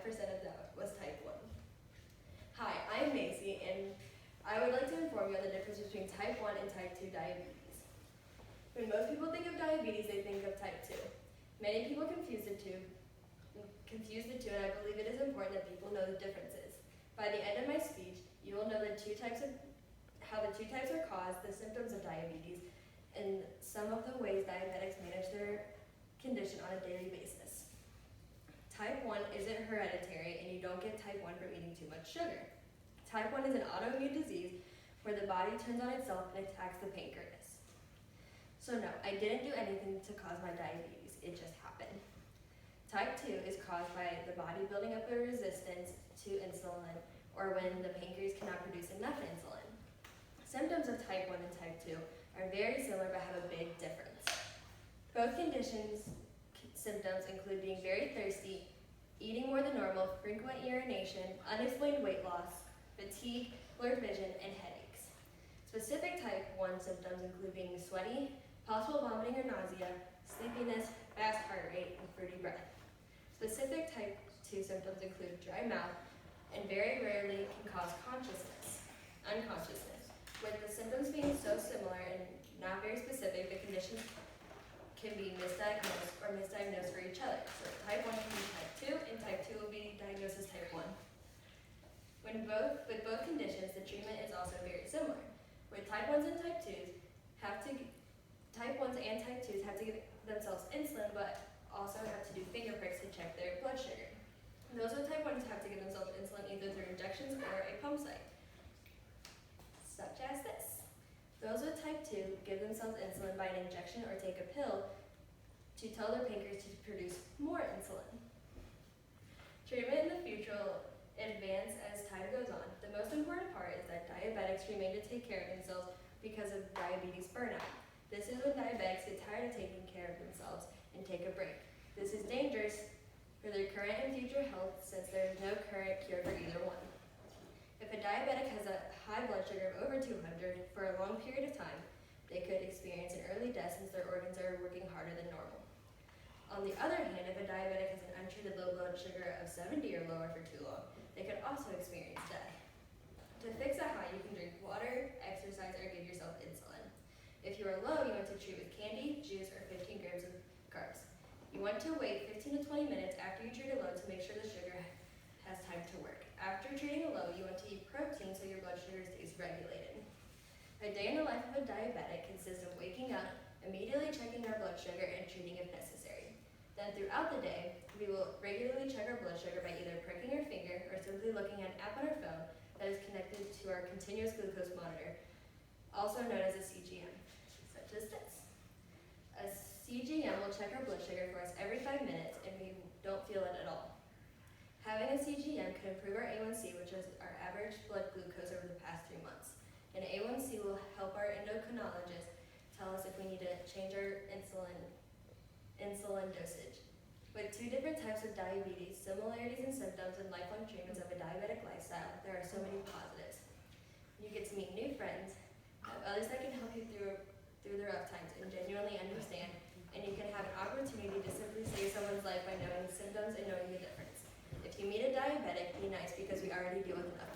of that was type 1. Hi, I'm Macy, and I would like to inform you on the difference between type 1 and type 2 diabetes. When most people think of diabetes, they think of type 2. Many people confuse the two, and I believe it is important that people know the differences. By the end of my speech, you will know how the two types are caused, the symptoms of diabetes, and some of the ways diabetics manage their condition on a daily basis. Type 1 isn't hereditary, and you don't get type 1 from eating too much sugar. Type 1 is an autoimmune disease where the body turns on itself and attacks the pancreas. So no, I didn't do anything to cause my diabetes, it just happened. Type 2 is caused by the body building up a resistance to insulin, or when the pancreas cannot produce enough insulin. Symptoms of type 1 and type 2 are very similar but have a big difference. Both conditions' symptoms include being very thirsty, eating more than normal, frequent urination, unexplained weight loss, fatigue, blurred vision, and headaches. Specific type 1 symptoms include being sweaty, possible vomiting or nausea, sleepiness, fast heart rate, and fruity breath. Specific type 2 symptoms include dry mouth and very rarely can cause unconsciousness. With the symptoms being so similar and not very specific, the conditions can be misdiagnosed for each other. So type 1 can be type 2, and type 2 will be diagnosed as type 1. With both conditions, the treatment is also very similar. With type 1s and type 2s have to give themselves insulin, but also have to do finger pricks to check their blood sugar. Those with type 1s have to give themselves insulin either through injections or a pump site, such as this. Those with type 2 give themselves insulin by an injection or take a pill to tell their pancreas to produce more insulin. Treatment in the future will advance as time goes on. The most important part is that diabetics remain to take care of themselves because of diabetes burnout. This is when diabetics get tired of taking care of themselves and take a break. This is dangerous for their current and future health since there is no current cure for either one. If a diabetic has a high blood sugar of over 200 for a long period of time, they could experience an early death since their organs are working harder than normal. On the other hand, if a diabetic has an untreated low blood sugar of 70 or lower for too long, they could also experience death. To fix a high, you can drink water, exercise, or give yourself insulin. If you are low, you want to treat with candy, juice, or 15 grams of carbs. You want to wait 15 to 20 minutes after you treat a low to make sure the sugar has time to work. After treating a low, you want to eat protein so your blood sugar stays regulated. A day in the life of a diabetic consists of waking up, immediately checking our blood sugar, and treating if necessary. Then throughout the day, we will regularly check our blood sugar by either pricking our finger or simply looking at an app on our phone that is connected to our continuous glucose monitor, also known as a CGM, such as this. A CGM will check our blood sugar for us every 5 minutes and we don't feel it at all. Having a CGM can improve our A1C, which is our average blood glucose over the past 3 months. An A1C will help our endocrinologist tell us if we need to change our insulin dosage. With 2 different types of diabetes, similarities in symptoms, and lifelong treatments of a diabetic lifestyle, there are so many positives. You get to meet new friends, have others that can help you through the rough times and genuinely understand, and you can have an opportunity to simply save someone's life by knowing the symptoms and knowing the difference. If you meet a diabetic, be nice because we already deal with enough